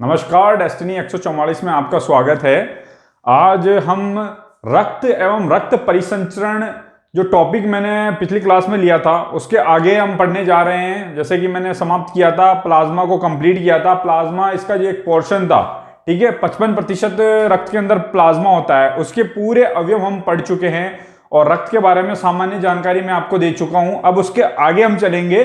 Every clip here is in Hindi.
नमस्कार, डेस्टिनी 144 में आपका स्वागत है। आज हम रक्त एवं रक्त परिसंचरण जो टॉपिक मैंने पिछली क्लास में लिया था उसके आगे हम पढ़ने जा रहे हैं। जैसे कि मैंने समाप्त किया था, प्लाज्मा को कंप्लीट किया था। प्लाज्मा इसका जो एक पोर्शन था, ठीक है, 55% रक्त के अंदर प्लाज्मा होता है, उसके पूरे अवयव हम पढ़ चुके हैं और रक्त के बारे में सामान्य जानकारी मैं आपको दे चुका हूं। अब उसके आगे हम चलेंगे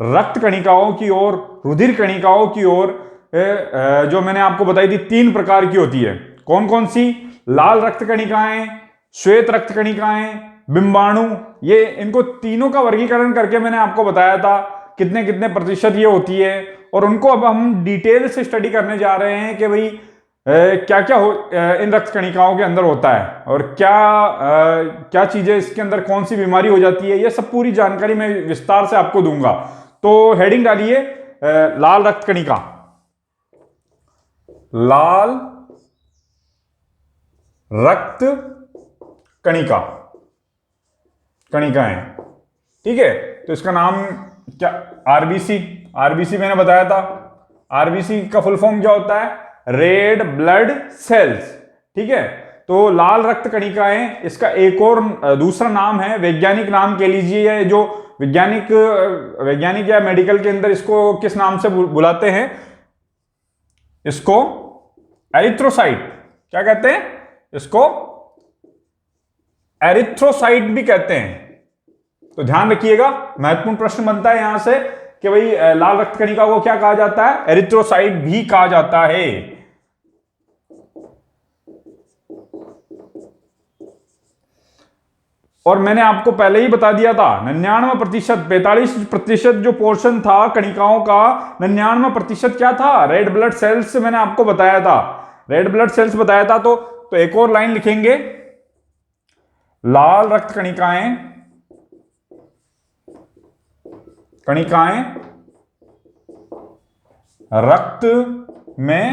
रक्त कणिकाओं की ओर, रुधिर कणिकाओं की ओर, जो मैंने आपको बताई थी 3 प्रकार की होती है। कौन कौन सी? लाल रक्त कणिकाएं, श्वेत रक्त कणिकाएं, बिंबाणु। ये इनको तीनों का वर्गीकरण करके मैंने आपको बताया था कितने कितने प्रतिशत ये होती है, और उनको अब हम डिटेल से स्टडी करने जा रहे हैं कि भाई क्या क्या इन रक्त कणिकाओं के अंदर होता है और क्या चीजें इसके अंदर, कौन सी बीमारी हो जाती है। ये सब पूरी जानकारी मैं विस्तार से आपको दूंगा। तो हेडिंग डालिए लाल रक्त कणिका। लाल रक्त कणिका, कणिकाएं, ठीक है। तो इसका नाम क्या? आरबीसी। आरबीसी मैंने बताया था। आरबीसी का फुल फॉर्म क्या होता है? रेड ब्लड सेल्स, ठीक है। तो लाल रक्त कणिकाएं, इसका एक और दूसरा नाम है, वैज्ञानिक नाम कह लीजिए, जो वैज्ञानिक या मेडिकल के अंदर इसको किस नाम से बुलाते हैं? इसको एरिथ्रोसाइट। क्या कहते हैं इसको? एरिथ्रोसाइट भी कहते हैं। तो ध्यान रखिएगा, महत्वपूर्ण प्रश्न बनता है यहां से कि भाई लाल रक्त कणिका को क्या कहा जाता है? एरिथ्रोसाइट भी कहा जाता है। और मैंने आपको पहले ही बता दिया था 99%, 45% जो पोर्शन था कणिकाओं का, 99% क्या था? रेड ब्लड सेल्स से मैंने आपको बताया था, रेड ब्लड सेल्स बताया था। तो एक और लाइन लिखेंगे, लाल रक्त कणिकाएं, रक्त में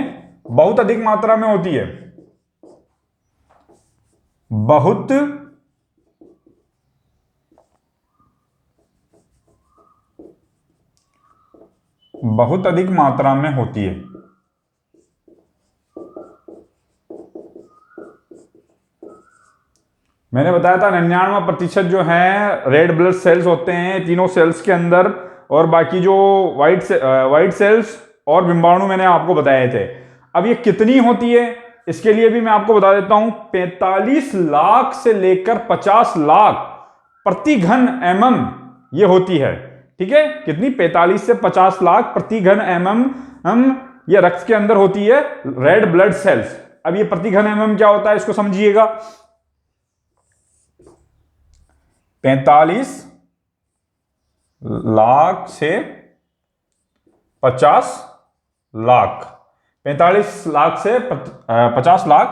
बहुत अधिक मात्रा में होती है, बहुत अधिक मात्रा में होती है। मैंने बताया था 99% जो है रेड ब्लड सेल्स होते हैं तीनों सेल्स के अंदर, और बाकी जो व्हाइट सेल्स और बिंबाणु मैंने आपको बताए थे। अब ये कितनी होती है इसके लिए भी मैं आपको बता देता हूं। 45 लाख से लेकर 50 लाख प्रति घन mm ये होती है, ठीक है। कितनी? 45 से 50 लाख प्रति घन mm ये रक्त के अंदर होती है, रेड ब्लड सेल्स। अब ये प्रति घन mm क्या होता है इसको समझिएगा। 45 लाख से 50 लाख, 45 लाख से 50 लाख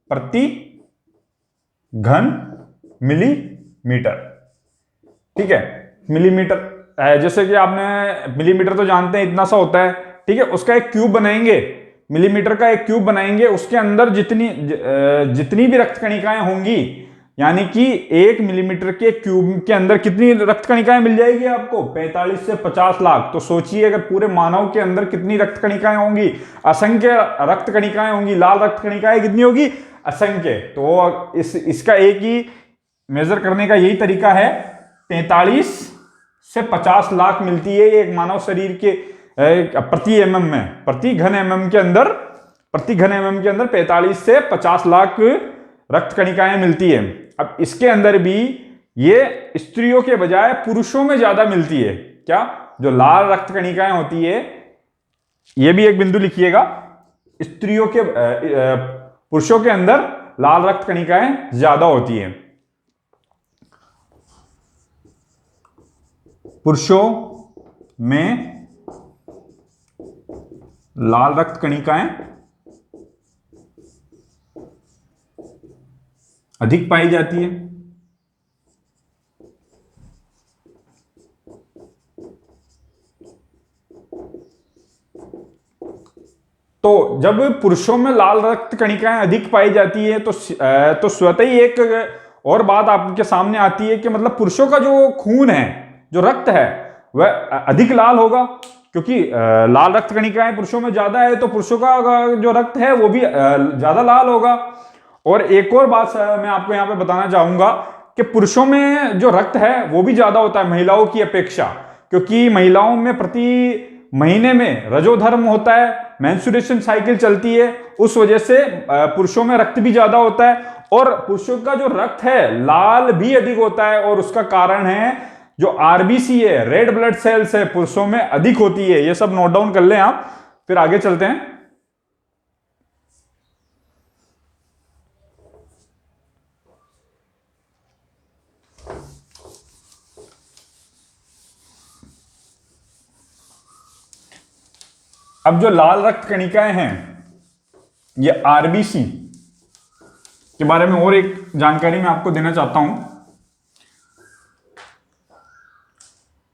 प्रति घन मिलीमीटर, ठीक है। मिलीमीटर, जैसे कि आपने मिलीमीटर तो जानते हैं इतना सा होता है, ठीक है। उसका एक क्यूब बनाएंगे, मिलीमीटर का एक क्यूब बनाएंगे, उसके अंदर जितनी भी रक्त कणिकाएं होंगी, यानी कि 1 मिलीमीटर के क्यूब के अंदर कितनी रक्त कणिकाएं मिल जाएगी आपको? 45 से 50 लाख। तो सोचिए अगर पूरे मानव के अंदर कितनी रक्त कणिकाएं होंगी? असंख्य रक्त कणिकाएं होंगी। लाल रक्त कणिकाएं कितनी होगी? असंख्य। तो इसका एक ही मेजर करने का यही तरीका है, 45 से 50 लाख मिलती है एक मानव शरीर के प्रति एमएम में, प्रति घन एमएम के अंदर 45 से 50 लाख रक्त कणिकाएं मिलती है। अब इसके अंदर भी ये स्त्रियों के बजाय पुरुषों में ज्यादा मिलती है। क्या? जो लाल रक्त कणिकाएं होती है, ये भी एक बिंदु लिखिएगा, पुरुषों के अंदर लाल रक्त कणिकाएं ज्यादा होती है। पुरुषों में लाल रक्त कणिकाएं अधिक पाई जाती है। तो जब पुरुषों में लाल रक्त कणिकाएं अधिक पाई जाती है तो स्वतः ही एक और बात आपके सामने आती है कि मतलब पुरुषों का जो खून है, जो रक्त है, वह अधिक लाल होगा, क्योंकि लाल रक्त कणिकाएं पुरुषों में ज्यादा है, तो पुरुषों का जो रक्त है वो भी ज्यादा लाल होगा। और एक और बात मैं आपको यहाँ पे बताना चाहूंगा कि पुरुषों में जो रक्त है वो भी ज्यादा होता है महिलाओं की अपेक्षा, क्योंकि महिलाओं में प्रति महीने में रजोधर्म होता है, मेंस्ट्रुएशन साइकिल चलती है, उस वजह से पुरुषों में रक्त भी ज्यादा होता है। और पुरुषों का जो रक्त है लाल भी अधिक होता है, और उसका कारण है जो आरबीसी है, रेड ब्लड सेल्स है, पुरुषों में अधिक होती है। ये सब नोट डाउन कर लें आप, फिर आगे चलते हैं। अब जो लाल रक्त कणिकाएं हैं, ये आरबीसी के बारे में और एक जानकारी मैं आपको देना चाहता हूं।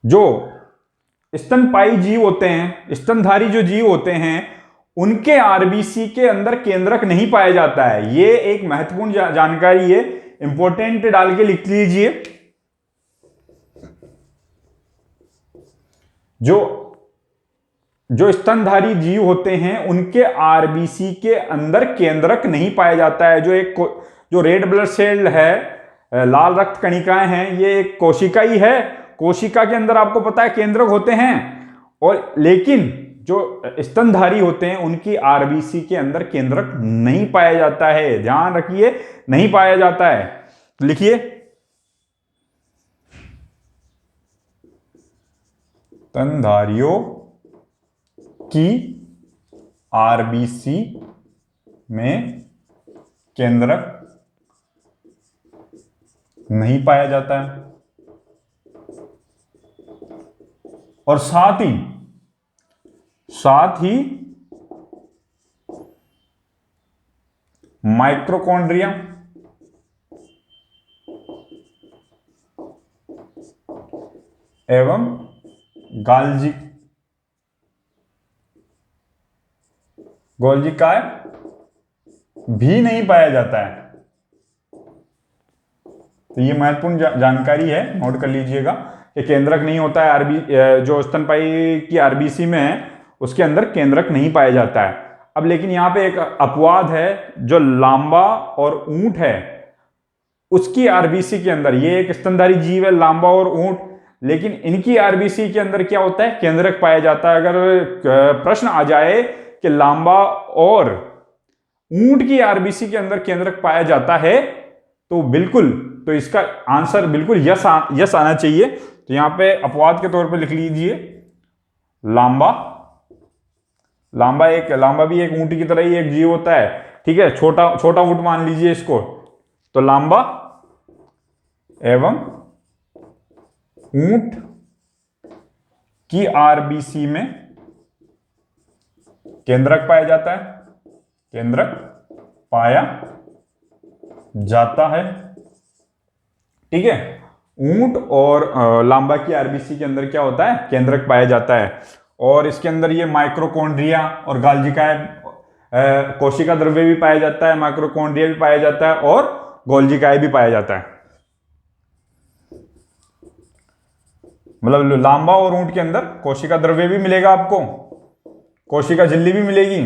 जो स्तनपायी जीव होते हैं, स्तनधारी जो जीव होते हैं, उनके आरबीसी के अंदर केंद्रक नहीं पाया जाता है। ये एक महत्वपूर्ण जानकारी है, इंपॉर्टेंट डाल के लिख लीजिए। जो स्तनधारी जीव होते हैं उनके आरबीसी के अंदर केंद्रक नहीं पाया जाता है। जो रेड ब्लड सेल है, लाल रक्त कणिकाएं हैं, ये एक कोशिका ही है। कोशिका के अंदर आपको पता है केंद्रक होते हैं, और लेकिन जो स्तनधारी होते हैं उनकी आरबीसी के अंदर केंद्रक नहीं पाया जाता है। ध्यान रखिए, नहीं पाया जाता है। लिखिए, स्तनधारियों की आरबीसी में केंद्रक नहीं पाया जाता है, और साथ ही माइक्रोकॉन्ड्रिया एवं गोल्जी काय भी नहीं पाया जाता है। तो ये महत्वपूर्ण जानकारी है, नोट कर लीजिएगा कि केंद्रक नहीं होता है। जो स्तनपायी की आरबीसी में है उसके अंदर केंद्रक नहीं पाया जाता है। अब लेकिन यहां पे एक अपवाद है, जो लांबा और ऊंट है उसकी आरबीसी के अंदर, ये एक स्तनधारी जीव है लांबा और ऊंट, लेकिन इनकी आरबीसी के अंदर क्या होता है, केंद्रक पाया जाता है। अगर प्रश्न आ जाए कि लांबा और ऊंट की आरबीसी के अंदर केंद्रक पाया जाता है तो इसका आंसर बिल्कुल यस आना चाहिए। तो यहां पे अपवाद के तौर पे लिख लीजिए लांबा भी एक ऊंट की तरह ही एक जीव होता है, ठीक है, छोटा ऊंट मान लीजिए इसको। तो लांबा एवं ऊंट की आरबीसी में केंद्रक पाया जाता है, ठीक है। ऊंट और लांबा की आरबीसी के अंदर क्या होता है, केंद्रक पाया जाता है। और इसके अंदर ये माइक्रोकॉन्ड्रिया और गाल्जिकाय कोशिका द्रव्य भी पाया जाता है, माइक्रोकॉन्ड्रिया भी पाया जाता है, और गोल्जिकाय भी पाया जाता है। मतलब लांबा और ऊंट के अंदर कोशिका द्रव्य भी मिलेगा आपको, कोशिका झिल्ली भी मिलेगी,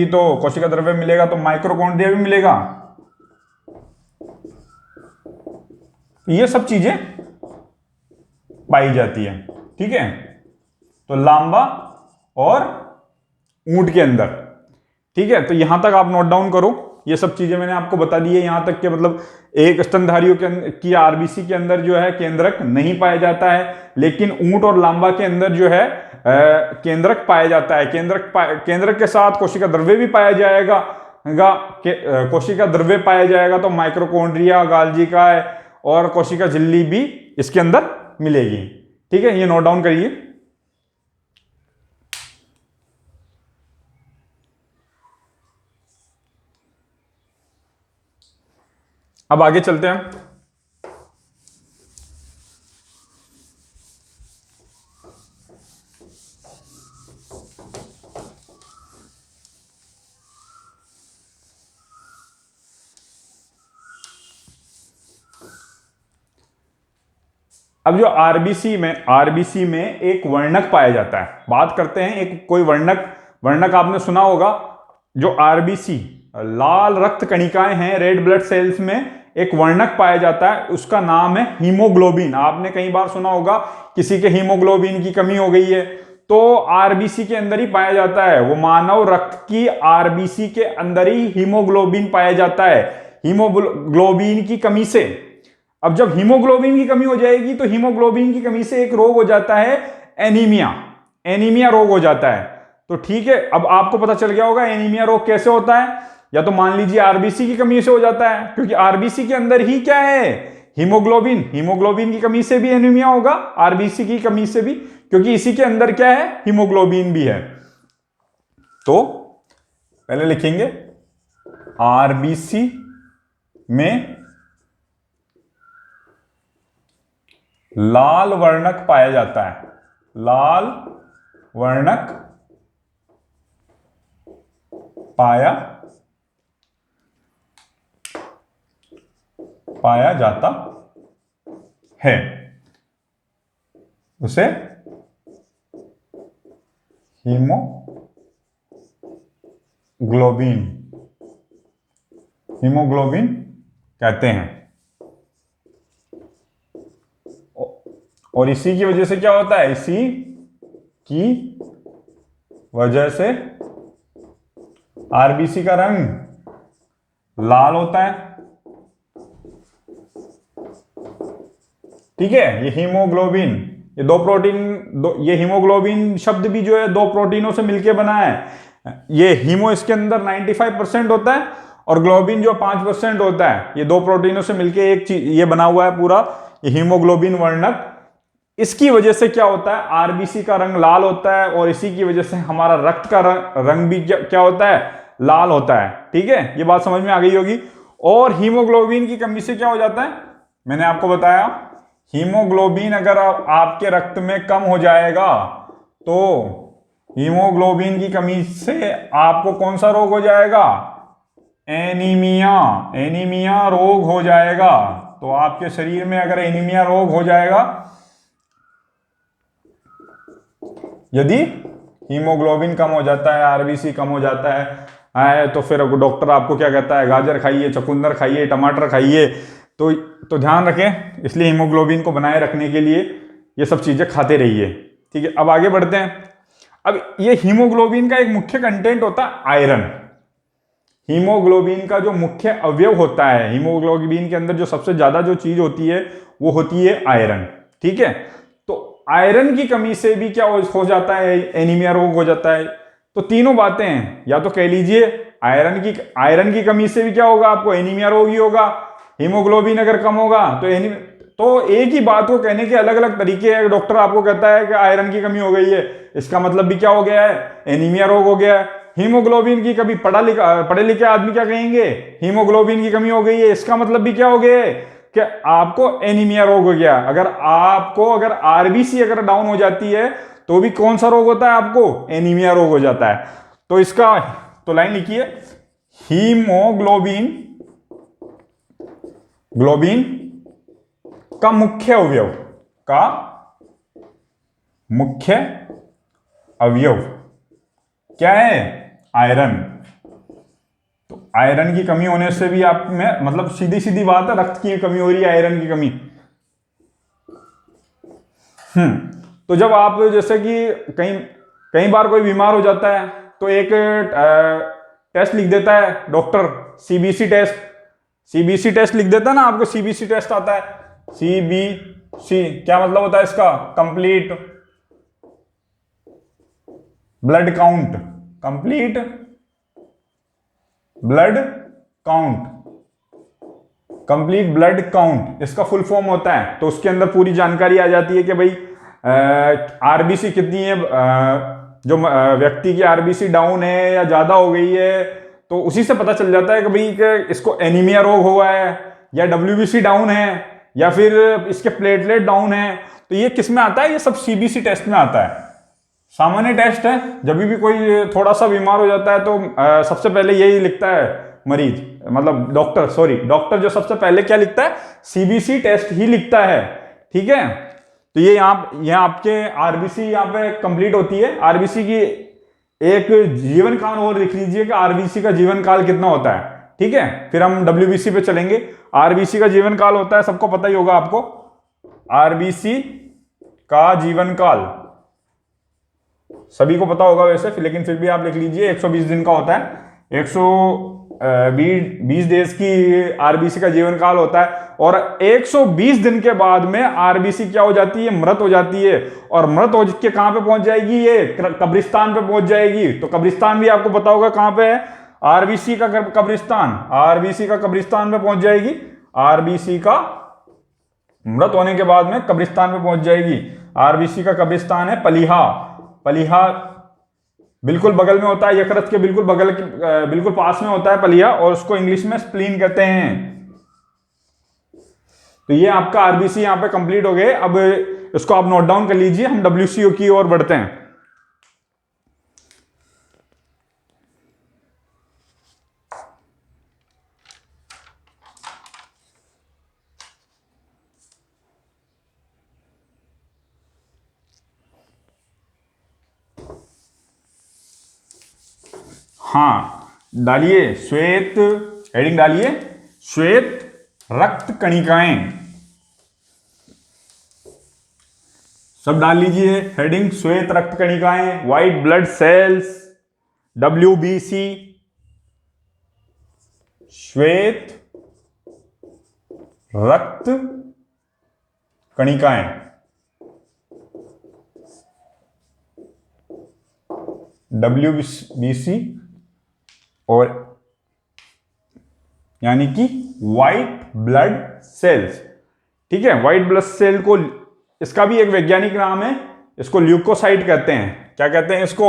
तो कोशिका द्रव्य मिलेगा, तो माइक्रोकॉन्ड्रिया भी मिलेगा। ये सब चीजें पाई जाती है, ठीक है। तो लांबा और ऊंट के अंदर, ठीक है। तो यहां तक आप नोट डाउन करो, ये सब चीजें मैंने आपको बता दी है यहां तक के, मतलब एक स्तनधारियों की आरबीसी के अंदर जो है केंद्रक नहीं पाया जाता है, लेकिन ऊंट और लांबा के अंदर जो है केंद्रक पाया जाता है। केंद्रक के साथ कोशिका द्रव्य भी पाया जाएगा, कोशिका द्रव्य पाया जाएगा तो माइक्रोकॉन्ड्रिया, गाल्जिकाय और कोशिका झिल्ली भी इसके अंदर मिलेगी, ठीक है। ये नोट डाउन करिए। अब आगे चलते हैं। अब जो आरबीसी में एक वर्णक पाया जाता है, बात करते हैं एक कोई वर्णक आपने सुना होगा। जो आरबीसी लाल रक्त कणिकाएं हैं, रेड ब्लड सेल्स में एक वर्णक पाया जाता है, उसका नाम है हीमोग्लोबिन। आपने कई बार सुना होगा किसी के हीमोग्लोबिन की कमी हो गई है तो आरबीसी के अंदर ही पाया जाता है। वो मानव रक्त की आरबीसी के अंदर ही हीमोग्लोबिन पाया जाता है, हीमोग्लोबिन की कमी से। अब जब हीमोग्लोबिन की कमी हो जाएगी तो हीमोग्लोबिन की कमी से एक रोग हो जाता है एनीमिया रोग हो जाता है। तो ठीक है, अब आपको पता चल गया होगा एनीमिया रोग कैसे होता है। या तो मान लीजिए आरबीसी की कमी से हो जाता है, क्योंकि आरबीसी के अंदर ही क्या है, हीमोग्लोबिन की कमी से भी एनीमिया होगा, आरबीसी की कमी से भी, क्योंकि इसी के अंदर क्या है, हीमोग्लोबिन भी है। तो पहले लिखेंगे आरबीसी में लाल वर्णक पाया जाता है, लाल वर्णक पाया जाता है, उसे हीमोग्लोबिन कहते हैं। और इसी की वजह से क्या होता है, इसी की वजह से आरबीसी का रंग लाल होता है। ठीक है, ये हीमोग्लोबिन, ये दो प्रोटीन, ये हीमोग्लोबिन शब्द भी जो है दो प्रोटीनों से मिलकर बना है। ये हीमो इसके अंदर 95% होता है और ग्लोबिन जो 5% होता है। ये दो प्रोटीनों से मिलकर एक चीज ये बना हुआ है पूरा, ये हीमोग्लोबिन वर्णक। इसकी वजह से क्या होता है, आरबीसी का रंग लाल होता है और इसी की वजह से हमारा रक्त का रंग भी क्या होता है, लाल होता है। ठीक है, ये बात समझ में आ गई होगी। और हीमोग्लोबिन की कमी से क्या हो जाता है, मैंने आपको बताया, हीमोग्लोबिन अगर आपके रक्त में कम हो जाएगा तो हीमोग्लोबिन की कमी से आपको कौन सा रोग हो जाएगा, एनीमिया रोग हो जाएगा। तो आपके शरीर में अगर एनीमिया रोग हो जाएगा, यदि हीमोग्लोबिन कम हो जाता है, आरबीसी कम हो जाता है, तो फिर डॉक्टर आपको क्या कहता है, गाजर खाइए, चुकंदर खाइए, टमाटर खाइए। तो ध्यान रखें, इसलिए हीमोग्लोबिन को बनाए रखने के लिए ये सब चीजें खाते रहिए। ठीक है, अब आगे बढ़ते हैं। अब ये हीमोग्लोबिन का एक मुख्य कंटेंट होता है आयरन। हीमोग्लोबिन का जो मुख्य अवयव होता है, हीमोग्लोबिन के अंदर जो सबसे ज्यादा जो चीज होती है वो होती है आयरन। ठीक है, तो आयरन की कमी से भी क्या हो जाता है, एनीमिया रोग हो जाता है। तो तीनों बातें हैं, या तो कह लीजिए आयरन की कमी से भी क्या होगा, आपको एनीमिया रोग ही होगा। हीमोग्लोबिन अगर कम होगा तो एक ही बात को कहने के अलग अलग तरीके हैं। डॉक्टर आपको कहता है कि आयरन की कमी हो गई है, इसका मतलब भी क्या हो गया है, एनीमिया रोग हो गया है। हीमोग्लोबिन की कमी, पढ़े लिखे आदमी क्या कहेंगे, हीमोग्लोबिन की कमी हो गई है, इसका मतलब भी क्या हो गया है कि आपको एनीमिया रोग हो गया। अगर आरबीसी अगर डाउन हो जाती है तो भी कौन सा रोग होता है, आपको एनीमिया रोग हो जाता है। तो इसका तो लाइन लिखिए, हीमोग्लोबिन का मुख्य अवयव क्या है, आयरन। तो आयरन की कमी होने से भी आप में, मतलब सीधी सीधी बात है, रक्त की कमी हो रही है, आयरन की कमी। तो जब आप जैसे कि कई बार कोई बीमार हो जाता है तो एक टेस्ट लिख देता है डॉक्टर, सीबीसी टेस्ट लिख देता है ना आपको। सीबीसी टेस्ट आता है, सीबीसी क्या मतलब होता है इसका, कंप्लीट ब्लड काउंट, इसका फुल फॉर्म होता है। तो उसके अंदर पूरी जानकारी आ जाती है कि भाई आरबीसी कितनी है, जो व्यक्ति की आरबीसी डाउन है या ज्यादा हो गई है, तो उसी से पता चल जाता है कि भाई कि इसको एनीमिया रोग हुआ है, या डब्ल्यूबीसी डाउन है, या फिर इसके प्लेटलेट डाउन है। तो ये किस में आता है, ये सब सीबीसी टेस्ट में आता है। सामान्य टेस्ट है, जब भी कोई थोड़ा सा बीमार हो जाता है तो सबसे पहले यही लिखता है मरीज, मतलब डॉक्टर जो सबसे पहले क्या लिखता है, सीबीसी टेस्ट ही लिखता है। ठीक है, तो ये यहाँ आपके आरबीसी यहाँ पे कंप्लीट होती है। आरबीसी की एक जीवन काल और लिख लीजिए कि आरबीसी का जीवन काल कितना होता है, ठीक है। फिर हम डब्ल्यूबीसी पे चलेंगे। आरबीसी का जीवन काल होता है, सबको पता ही होगा आपको, आरबीसी का जीवन काल सभी को पता होगा वैसे, लेकिन फिर भी आप लिख लीजिए 120 दिन का होता है। 120 डेज की आरबीसी का जीवन काल होता है, और 120 दिन के बाद में आरबीसी क्या हो जाती है, मृत हो जाती है। और मृत हो के कहां पे पहुंच जाएगी, ये कब्रिस्तान पे पहुंच जाएगी। तो कब्रिस्तान भी आपको पता होगा कहां पे है, आरबीसी का कब्रिस्तान, आरबीसी का कब्रिस्तान पे पहुंच जाएगी। आरबीसी का मृत होने के बाद में कब्रिस्तान पे पहुंच जाएगी। आरबीसी का कब्रिस्तान है पलीहा। पलीहा बिल्कुल बगल में होता है, यकृत के बिल्कुल बगल के बिल्कुल पास में होता है पलीहा, और उसको इंग्लिश में स्प्लीन कहते हैं। तो ये आपका आरबीसी यहां पे कंप्लीट हो गए। अब इसको आप नोट डाउन कर लीजिए, हम डब्ल्यूसीओ की ओर बढ़ते हैं। हाँ, डालिए श्वेत, हेडिंग डालिए श्वेत रक्त कणिकाएं, सब डाल लीजिए हेडिंग श्वेत रक्त कणिकाएं, व्हाइट ब्लड सेल्स, डब्ल्यूबीसी, श्वेत रक्त कणिकाएं, डब्ल्यूबीसी, और यानी कि व्हाइट ब्लड सेल्स, ठीक है। व्हाइट ब्लड सेल को, इसका भी एक वैज्ञानिक नाम है, इसको ल्यूकोसाइट कहते हैं। क्या कहते हैं इसको,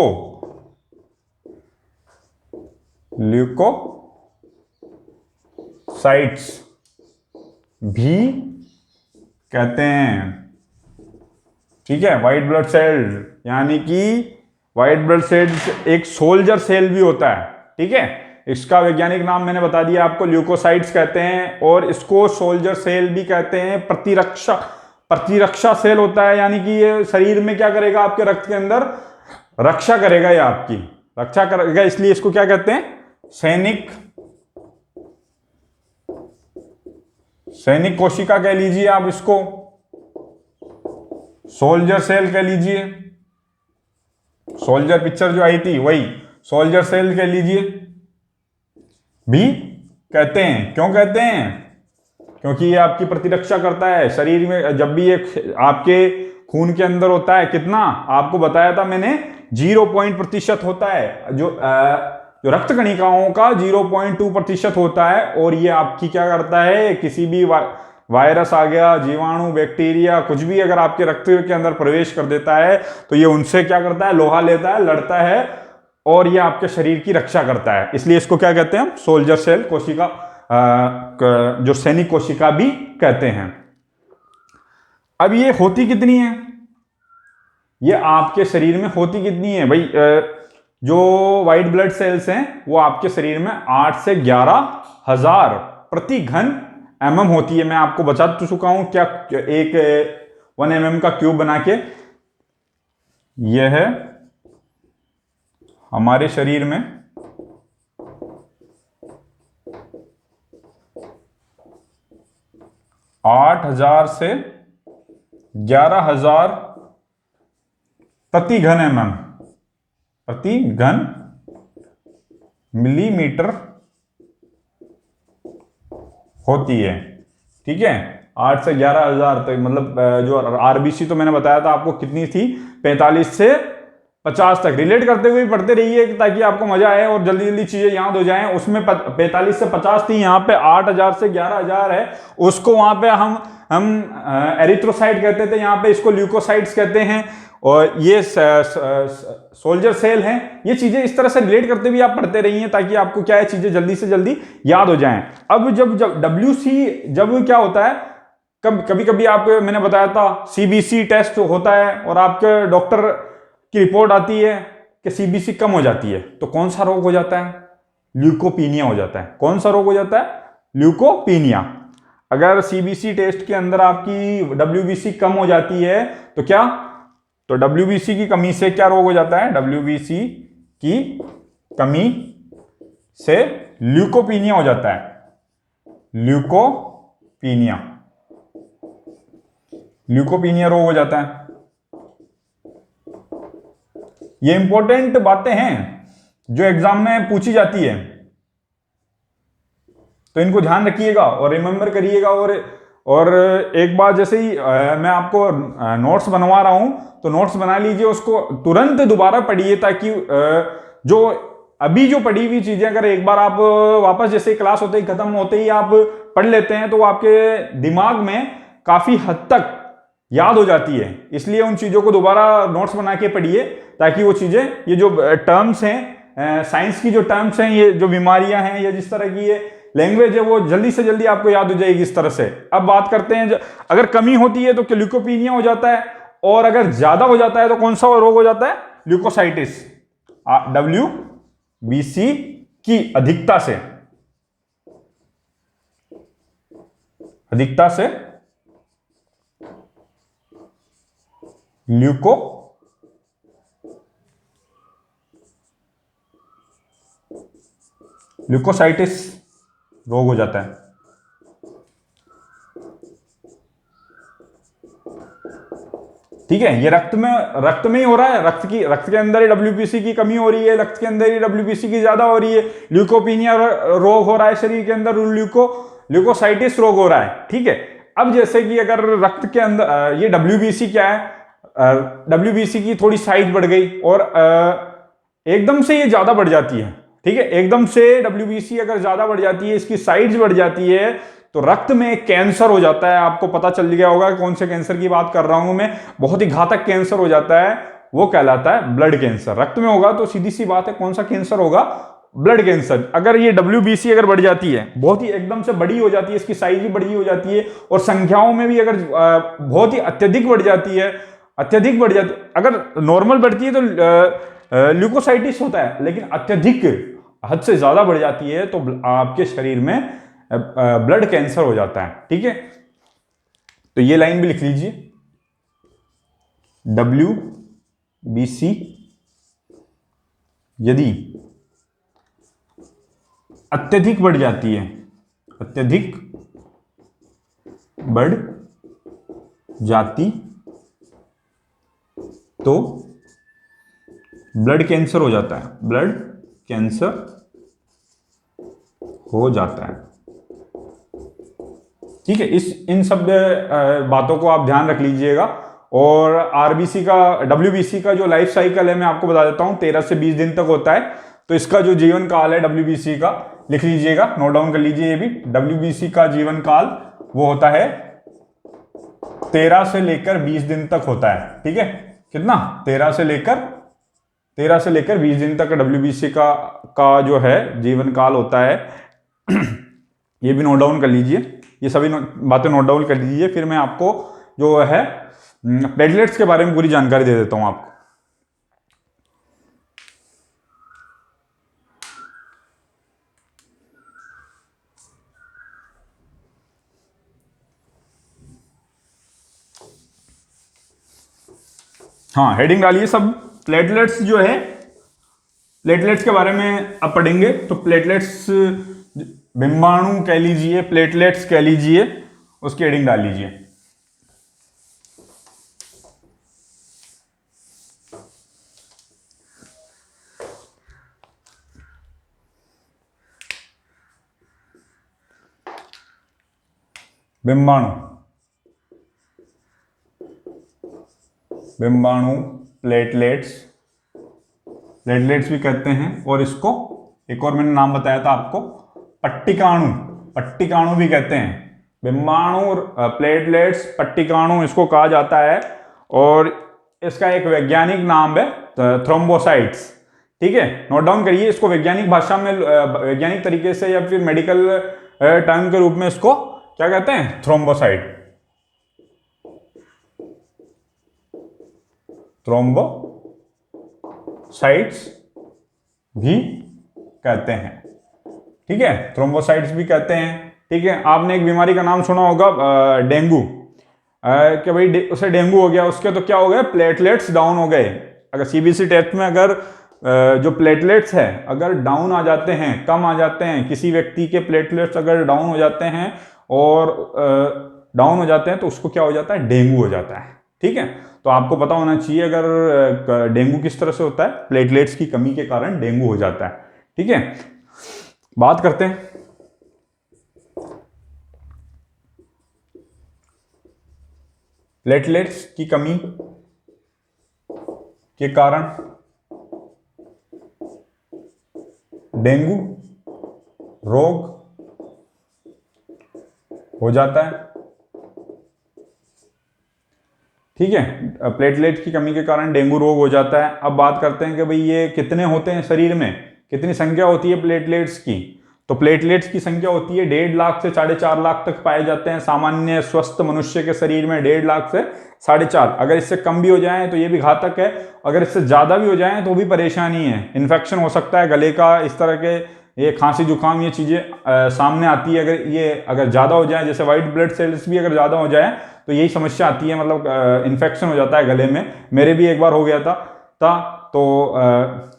ल्यूकोसाइट्स भी कहते हैं, ठीक है। व्हाइट ब्लड सेल यानी कि व्हाइट ब्लड सेल एक सोल्जर सेल भी होता है, ठीक है। इसका वैज्ञानिक नाम मैंने बता दिया आपको, ल्यूकोसाइट्स कहते हैं, और इसको सोल्जर सेल भी कहते हैं। प्रतिरक्षा सेल होता है, यानी कि ये शरीर में क्या करेगा, आपके रक्त के अंदर रक्षा करेगा, ये आपकी रक्षा करेगा, इसलिए इसको क्या कहते हैं, सैनिक कोशिका कह लीजिए आप इसको, सोल्जर सेल कह लीजिए। सोल्जर पिक्चर जो आई थी वही सोल्जर सेल कह लीजिए, भी कहते हैं। क्यों कहते हैं, क्योंकि ये आपकी प्रतिरक्षा करता है शरीर में। जब भी ये आपके खून के अंदर होता है, कितना आपको बताया था मैंने, 0% होता है, जो रक्त कणिकाओं का 0.2% होता है। और ये आपकी क्या करता है, किसी भी वायरस आ गया, जीवाणु, बैक्टीरिया, कुछ भी अगर आपके रक्त के अंदर प्रवेश कर देता है तो ये उनसे क्या करता है, लोहा लेता है, लड़ता है, और ये आपके शरीर की रक्षा करता है। इसलिए इसको क्या कहते हैं, सोल्जर सेल कोशिका, जो सैनिक कोशिका भी कहते हैं। अब ये होती कितनी है, ये आपके शरीर में होती कितनी है भाई, जो व्हाइट ब्लड सेल्स हैं वो आपके शरीर में 8 से 11,000 प्रति घन mm होती है। मैं आपको बता चुका हूं क्या, एक 1 mm का क्यूब बना के, यह है हमारे शरीर में 8,000 से 11,000 प्रति घन mm, प्रति घन मिलीमीटर होती है, ठीक है। 8 से 11,000, तो मतलब जो आरबीसी तो मैंने बताया था आपको कितनी थी, 45 से 50 तक। रिलेट करते हुए पढ़ते रहिए ताकि आपको मजा आए और जल्दी जल्दी चीजें याद हो जाएं। उसमें 45 से 50 थी, यहाँ पे 8,000 से 11,000 है। उसको वहां पे हम एरिथ्रोसाइट कहते थे, यहाँ पे इसको ल्यूकोसाइट्स कहते हैं। और ये सोल्जर सेल हैं। ये चीजें इस तरह से रिलेट करते हुए आप पढ़ते रहिए ताकि आपको क्या है, चीजें जल्दी से जल्दी याद हो जाएं। अब जब WC जब क्या होता है, कभी कभी आप, मैंने बताया था CBC टेस्ट होता है और आपके डॉक्टर की रिपोर्ट आती है कि CBC कम हो जाती है, तो कौन सा रोग हो जाता है, ल्यूकोपीनिया हो जाता है। कौन सा रोग हो जाता है, ल्यूकोपीनिया। अगर सीबीसी टेस्ट के अंदर आपकी डब्ल्यूबीसी कम हो जाती है तो क्या, तो डब्ल्यूबीसी की कमी से क्या रोग हो जाता है, डब्ल्यूबीसी की कमी से ल्यूकोपीनिया हो जाता है, ल्यूकोपीनिया, ल्यूकोपीनिया रोग हो जाता है। ये इंपॉर्टेंट बातें हैं जो एग्जाम में पूछी जाती है, तो इनको ध्यान रखिएगा और रिमेंबर करिएगा। और एक बार जैसे ही मैं आपको नोट्स बनवा रहा हूं तो नोट्स बना लीजिए, उसको तुरंत दोबारा पढ़िए, ताकि जो अभी जो पढ़ी हुई चीजें अगर एक बार आप वापस जैसे क्लास होते ही खत्म होते ही आप पढ़ लेते हैं तो आपके दिमाग में काफी हद तक याद हो जाती है। इसलिए उन चीजों को दोबारा नोट्स बना के पढ़िए, ताकि वो चीजें, ये जो टर्म्स हैं साइंस की, जो टर्म्स हैं, ये जो बीमारियां हैं या जिस तरह की ये लैंग्वेज है, वो जल्दी से जल्दी आपको याद हो जाएगी इस तरह से। अब बात करते हैं, अगर कमी होती है तो ल्यूकोपीनिया हो जाता है, और अगर ज्यादा हो जाता है तो कौन सा रोग हो जाता है, ल्यूकोसाइटिस, डब्ल्यूबीसी की अधिकता से, अधिकता से ल्यूकोसाइटिस रोग हो जाता है। ठीक है, ये रक्त में ही हो रहा है, रक्त के अंदर ही डब्ल्यूबीसी की कमी हो रही है, रक्त के अंदर ही डब्ल्यूबीसी की ज्यादा हो रही है, ल्यूकोपीनिया रोग हो रहा है शरीर के अंदर, ल्यूकोसाइटिस रोग हो रहा है। ठीक है, अब जैसे कि अगर रक्त के अंदर ये डब्ल्यूबीसी क्या है, डब्ल्यूबीसी की थोड़ी साइज बढ़ गई और एकदम से ये ज्यादा बढ़ जाती है। ठीक है, एकदम से डब्ल्यूबीसी अगर ज्यादा बढ़ जाती है, इसकी साइज बढ़ जाती है, तो रक्त में कैंसर हो जाता है। आपको पता चल गया होगा कौन से कैंसर की बात कर रहा हूं मैं, बहुत ही घातक कैंसर हो जाता है, वो कहलाता है ब्लड कैंसर। रक्त में होगा तो सीधी सी बात है कौन सा कैंसर होगा, ब्लड कैंसर। अगर ये डब्ल्यूबीसी अगर बढ़ जाती है, बहुत ही एकदम से बड़ी हो जाती है, इसकी साइज भी बड़ी हो जाती है, और संख्याओं में भी अगर बहुत ही अत्यधिक बढ़ जाती है, अगर नॉर्मल बढ़ती है तो ल्यूकोसाइटिस होता है, लेकिन अत्यधिक हद से ज्यादा बढ़ जाती है तो आपके शरीर में ब्लड कैंसर हो जाता है। ठीक है, तो ये लाइन भी लिख लीजिए, डब्ल्यूबीसी यदि अत्यधिक बढ़ जाती है, अत्यधिक बढ़ जाती तो ब्लड कैंसर हो जाता है, ब्लड कैंसर हो जाता है। ठीक है, इन सब बातों को आप ध्यान रख लीजिएगा। और आरबीसी का, डब्ल्यूबीसी का जो लाइफ साइकिल है मैं आपको बता देता हूं, 13 से 20 दिन तक होता है। तो इसका जो जीवन काल है डब्ल्यूबीसी का, लिख लीजिएगा, नोट डाउन कर लीजिए ये भी, डब्ल्यूबीसी का जीवन काल वो होता है 13 से लेकर 20 दिन तक होता है। ठीक है, कितना, 13 से लेकर 20 दिन तक डब्ल्यूबीसी का जो है जीवन काल होता है। ये भी नोट डाउन कर लीजिए, ये सभी बातें नोट डाउन कर लीजिए। फिर मैं आपको जो है प्लेटलेट्स के बारे में पूरी जानकारी दे देता हूं आपको। हाँ, हेडिंग डालिए सब। प्लेटलेट्स जो है, प्लेटलेट्स के बारे में अब पढ़ेंगे। तो प्लेटलेट्स बिंबाणु कह लीजिए, प्लेटलेट्स कह लीजिए, उसकी हेडिंग डाल लीजिए। बिंबाणु, प्लेटलेट्स भी कहते हैं, और इसको एक और मैंने नाम बताया था आपको, पट्टिकाणु भी कहते हैं। बिंबाणु, प्लेटलेट्स, पट्टिकाणु इसको कहा जाता है, और इसका एक वैज्ञानिक नाम है थ्रोम्बोसाइट्स। ठीक है, नोट डाउन करिए इसको। वैज्ञानिक भाषा में, वैज्ञानिक तरीके से या फिर मेडिकल टर्म के रूप में इसको क्या कहते हैं, थ्रोम्बोसाइट, थ्रोम्बोसाइट्स भी कहते हैं। ठीक है, थ्रोम्बोसाइट्स भी कहते हैं। ठीक ठीक है, आपने एक बीमारी का नाम सुना होगा डेंगू, कि भाई उसे डेंगू हो गया, उसके तो क्या हो गए, प्लेटलेट्स डाउन हो गए। अगर सीबीसी टेस्ट में अगर जो प्लेटलेट्स है अगर डाउन आ जाते हैं, कम आ जाते हैं, किसी व्यक्ति के प्लेटलेट्स अगर डाउन हो जाते हैं और डाउन हो जाते हैं तो उसको क्या हो जाता है, डेंगू हो जाता है। ठीक है, तो आपको पता होना चाहिए अगर डेंगू किस तरह से होता है, प्लेटलेट्स की कमी के कारण डेंगू हो जाता है। ठीक है, बात करते हैं प्लेटलेट्स की कमी के कारण डेंगू रोग हो जाता है। ठीक है, प्लेटलेट की कमी के कारण डेंगू रोग हो जाता है। अब बात करते हैं कि भाई ये कितने होते हैं शरीर में, कितनी संख्या होती है प्लेटलेट्स की। तो प्लेटलेट्स की संख्या होती है 1.5 लाख से 4.5 लाख तक पाए जाते हैं सामान्य स्वस्थ मनुष्य के शरीर में, 1.5 लाख से 4.5। अगर इससे कम भी हो जाए तो ये भी घातक है, अगर इससे ज्यादा भी हो जाए तो भी परेशानी है, इन्फेक्शन हो सकता है गले का, इस तरह के ये खांसी जुकाम ये चीजें सामने आती है। अगर ज्यादा हो जाए, जैसे व्हाइट ब्लड सेल्स भी अगर ज्यादा हो जाए तो यही समस्या आती है, मतलब इन्फेक्शन हो जाता है गले में। मेरे भी एक बार हो गया था तो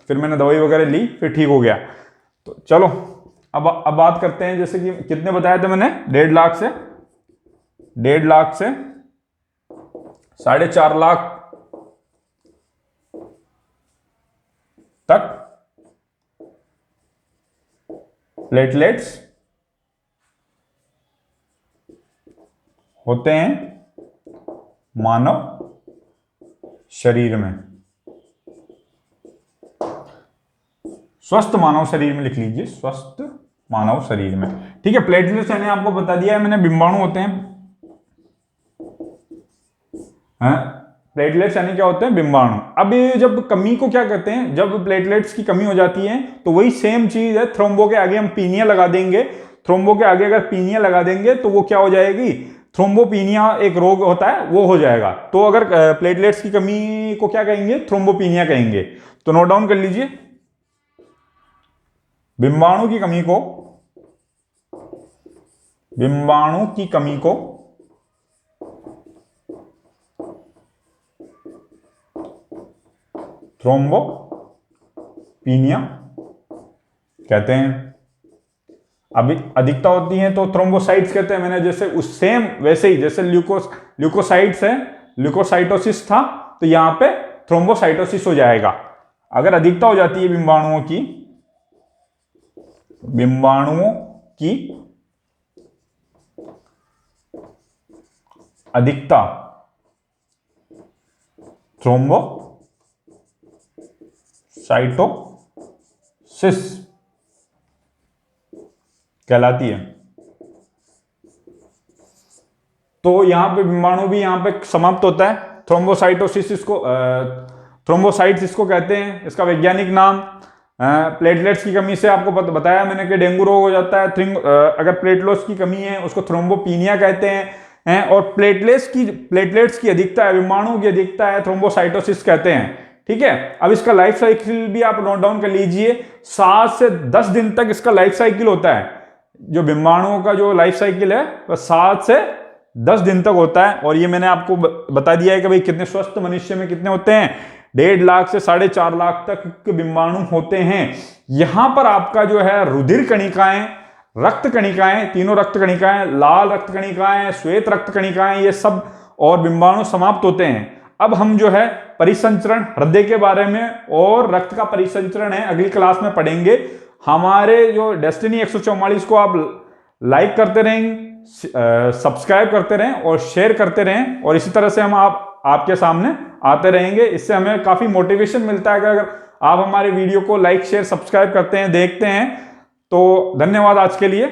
फिर मैंने दवाई वगैरह ली, फिर ठीक हो गया। तो चलो अब बात करते हैं, जैसे कि कितने बताया था मैंने, 1.5 लाख से 4.5 लाख तक प्लेटलेट्स होते हैं मानव शरीर में, स्वस्थ मानव शरीर में लिख लीजिए, स्वस्थ मानव शरीर में। ठीक है, प्लेटलेट्स मैंने आपको बता दिया है मैंने, बिंबाणु होते हैं। प्लेटलेट्स यानी क्या होते हैं, बिंबाणु। अब ये जब कमी को क्या कहते हैं, जब प्लेटलेट्स की कमी हो जाती है तो वही सेम चीज है, थ्रोम्बो के आगे हम पीनिया लगा देंगे। थ्रोम्बो के आगे अगर पीनिया लगा देंगे तो वो क्या हो जाएगी, थ्रोम्बोपीनिया एक रोग होता है, वो हो जाएगा। तो अगर प्लेटलेट्स की कमी को क्या कहेंगे, थ्रोम्बोपीनिया कहेंगे। तो नोट डाउन कर लीजिए, बिंबाणु की कमी को थ्रोम्बोपीनिया कहते हैं। अभी अधिकता होती है तो थ्रोम्बोसाइट्स कहते हैं। मैंने जैसे उस सेम वैसे ही जैसे ल्यूकोसाइट्स है, ल्यूकोसाइटोसिस था, तो यहां पे थ्रोम्बोसाइटोसिस हो जाएगा। अगर अधिकता हो जाती है बिंबाणुओं की अधिकता थ्रोम्बोसाइटोसिस कहलाती है। तो यहां पे बिंबाणु भी यहां पे समाप्त होता है। थ्रोम्बोसाइटोसिस थ्रोम्बोसाइट्स इसको कहते हैं, इसका वैज्ञानिक नाम। प्लेटलेट्स की कमी से आपको बताया मैंने कि डेंगू रोग हो जाता है। अगर प्लेटलेट्स की कमी है उसको थ्रोम्बोपीनिया कहते हैं, और प्लेटलेट्स की अधिकता है, बिंबाणुओं की अधिकता है, थ्रोम्बोसाइटोसिस कहते हैं। ठीक है, अब इसका लाइफ साइकिल भी आप नोट डाउन कर लीजिए, 7 से 10 दिन तक इसका लाइफ साइकिल होता है। जो बिंबाणुओं का जो लाइफ साइकिल है वह 7 से 10 दिन तक होता है। और ये मैंने आपको बता दिया है कि भाई कितने स्वस्थ मनुष्य में कितने होते हैं, 1.5 लाख से 4.5 लाख तक के बिंबाणु होते हैं। यहां पर आपका जो है रुधिर कणिकाएं, रक्त कणिकाएं, तीनों रक्त कणिकाएं, लाल रक्त कणिकाएं, श्वेत रक्त कणिकाएं, ये सब और बिंबाणु समाप्त होते हैं। अब हम जो है परिसंचरण, हृदय के बारे में और रक्त का परिसंचरण है अगली क्लास में पढ़ेंगे। हमारे जो डेस्टिनी 144 को आप लाइक करते रहें, सब्सक्राइब करते रहें और शेयर करते रहें, और इसी तरह से हम आपके सामने आते रहेंगे। इससे हमें काफी मोटिवेशन मिलता है अगर आप हमारे वीडियो को लाइक शेयर सब्सक्राइब करते हैं, देखते हैं। तो धन्यवाद आज के लिए।